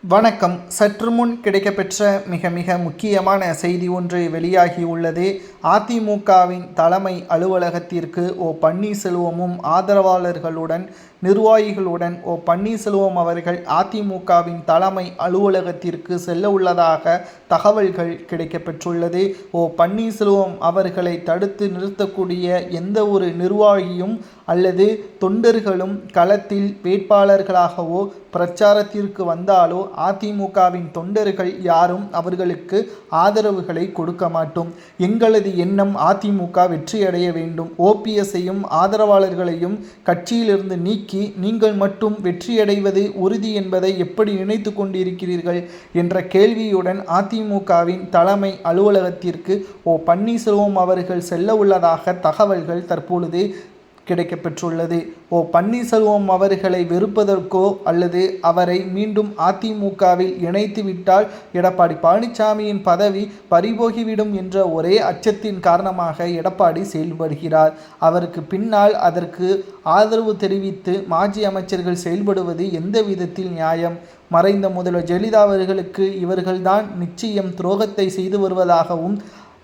வணக்கம். சற்று முன் கிடைக்கப்பெற்ற மிக முக்கியமான செய்தி ஒன்று வெளியாகியுள்ளது. அதிமுகவின் தலைமை அலுவலகத்திற்கு பன்னீர்செல்வமும் ஆதரவாளர்களுடன் நிர்வாகிகளுடன் பன்னீர்செல்வம் அவர்கள் அதிமுகவின் தலைமை அலுவலகத்திற்கு செல்ல உள்ளதாக தகவல்கள் கிடைக்கப்பெற்றுள்ளது. பன்னீர்செல்வம் அவர்களை தடுத்து நிறுத்தக்கூடிய எந்த ஒரு நிர்வாகியும் அல்லது தொண்டர்களும் களத்தில் வேட்பாளர்களாகவோ பிரச்சாரத்திற்கு வந்தாலோ அதிமுகவின் தொண்டர்கள் யாரும் அவர்களுக்கு ஆதரவுகளை கொடுக்க மாட்டோம். எங்களது எண்ணம் அதிமுக வெற்றியடைய வேண்டும். ஓபிஎஸ்ஸையும் ஆதரவாளர்களையும் கட்சியிலிருந்து நீக்கி நீங்கள் மட்டும் வெற்றியடைவது உறுதி என்பதை எப்படி நினைத்து கொண்டிருக்கிறீர்கள் என்ற கேள்வியுடன் அதிமுகவின் தலைமை அலுவலகத்திற்கு பன்னீர்செல்வம் அவர்கள் செல்ல உள்ளதாக தகவல்கள் தற்பொழுது கிடைக்கப்பெற்றுள்ளது. பன்னீர்செல்வம் அவர்களை வெறுப்பதற்கோ அல்லது அவரை மீண்டும் அதிமுகவில் இணைத்து விட்டால் எடப்பாடி பழனிசாமியின் பதவி பறிபோகிவிடும் என்ற ஒரே அச்சத்தின் காரணமாக எடப்பாடி செயல்படுகிறார். அவருக்கு பின்னால் அதற்கு ஆதரவு தெரிவித்து மாஜி அமைச்சர்கள் செயல்படுவது எந்த விதத்தில் நியாயம்? மறைந்த முதல்வர் ஜெயலலிதா அவர்களுக்கு இவர்கள்தான் நிச்சயம் துரோகத்தை செய்து வருவதாகவும்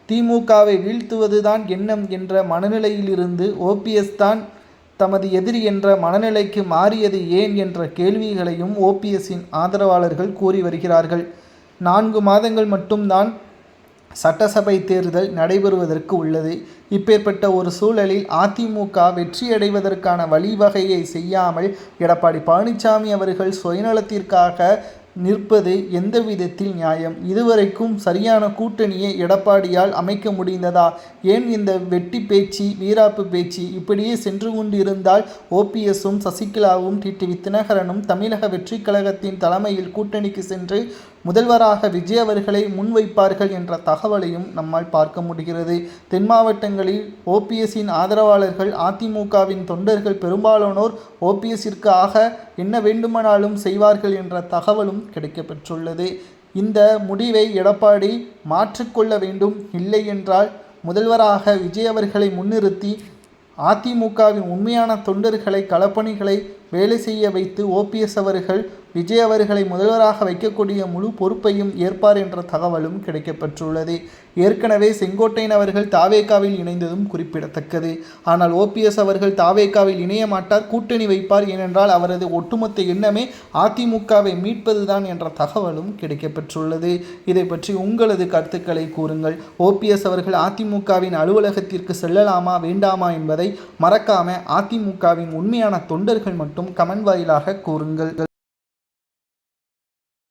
திமுகவை வீழ்த்துவதுதான் எண்ணம் என்ற மனநிலையிலிருந்து ஓபிஎஸ் தான் தமது எதிரி என்ற மனநிலைக்கு மாறியது ஏன் என்ற கேள்விகளையும் ஓபிஎஸ்ஸின் ஆதரவாளர்கள் கூறி வருகிறார்கள். 4 மாதங்கள் மட்டும்தான் சட்டசபை தேர்தல் நடைபெறுவதற்கு உள்ளது. இப்பேற்பட்ட ஒரு சூழலில் அதிமுக வெற்றியடைவதற்கான வழிவகையை செய்யாமல் எடப்பாடி பழனிசாமி அவர்கள் சுயநலத்திற்காக நிற்பது எந்த விதத்தில் நியாயம்? இதுவரைக்கும் சரியான கூட்டணியை எடப்பாடியால் அமைக்க முடிந்ததா? ஏன் இந்த வெட்டி பேச்சு, வீராப்பு பேச்சு இப்படியே சென்று கொண்டிருந்தால் ஓபிஎஸும் சசிகலாவும் டிடிவி தினகரனும் தமிழக வெற்றி கழகத்தின் தலைமையில் கூட்டணிக்கு சென்று முதல்வராக விஜய் அவர்களை முன்வைப்பார்கள் என்ற தகவலையும் நம்மால் பார்க்க முடிகிறது. தென் மாவட்டங்களில் ஓபிஎஸ்ஸின் ஆதரவாளர்கள் அதிமுகவின் தொண்டர்கள் பெரும்பாலானோர் ஓபிஎஸ்ஸிற்கு ஆக என்ன வேண்டுமானாலும் செய்வார்கள் என்ற தகவலும் கிடைக்கப்பெற்றுள்ளது. இந்த முடிவை எடப்பாடி மாற்றிக்கொள்ள வேண்டும். இல்லை என்றால் முதல்வராக விஜய் அவர்களை முன்னிறுத்தி அதிமுகவின் உண்மையான தொண்டர்களை களப்பணிகளை வேலை செய்ய வைத்து ஓபிஎஸ் அவர்கள் விஜய் அவர்களை முதல்வராக வைக்கக்கூடிய முழு பொறுப்பையும் ஏற்பார் என்ற தகவலும் கிடைக்கப்பெற்றுள்ளது. ஏற்கனவே செங்கோட்டையன் அவர்கள் தாவேகாவில் இணைந்ததும் குறிப்பிடத்தக்கது. ஆனால் ஓபிஎஸ் அவர்கள் தாவேகாவில் இணைய மாட்டார், கூட்டணி வைப்பார். ஏனென்றால் அவரது ஒட்டுமொத்த எண்ணமே அதிமுகவை மீட்பதுதான் என்ற தகவலும் கிடைக்கப்பெற்றுள்ளது. இதை பற்றி உங்களது கருத்துக்களை கூறுங்கள். ஓபிஎஸ் அவர்கள் அதிமுகவின் அலுவலகத்திற்கு செல்லலாமா வேண்டாமா என்பதை மறக்காம அதிமுகவின் உண்மையான தொண்டர்கள் மட்டும் கமெண்ட் வாயிலாக கூறுங்கள்.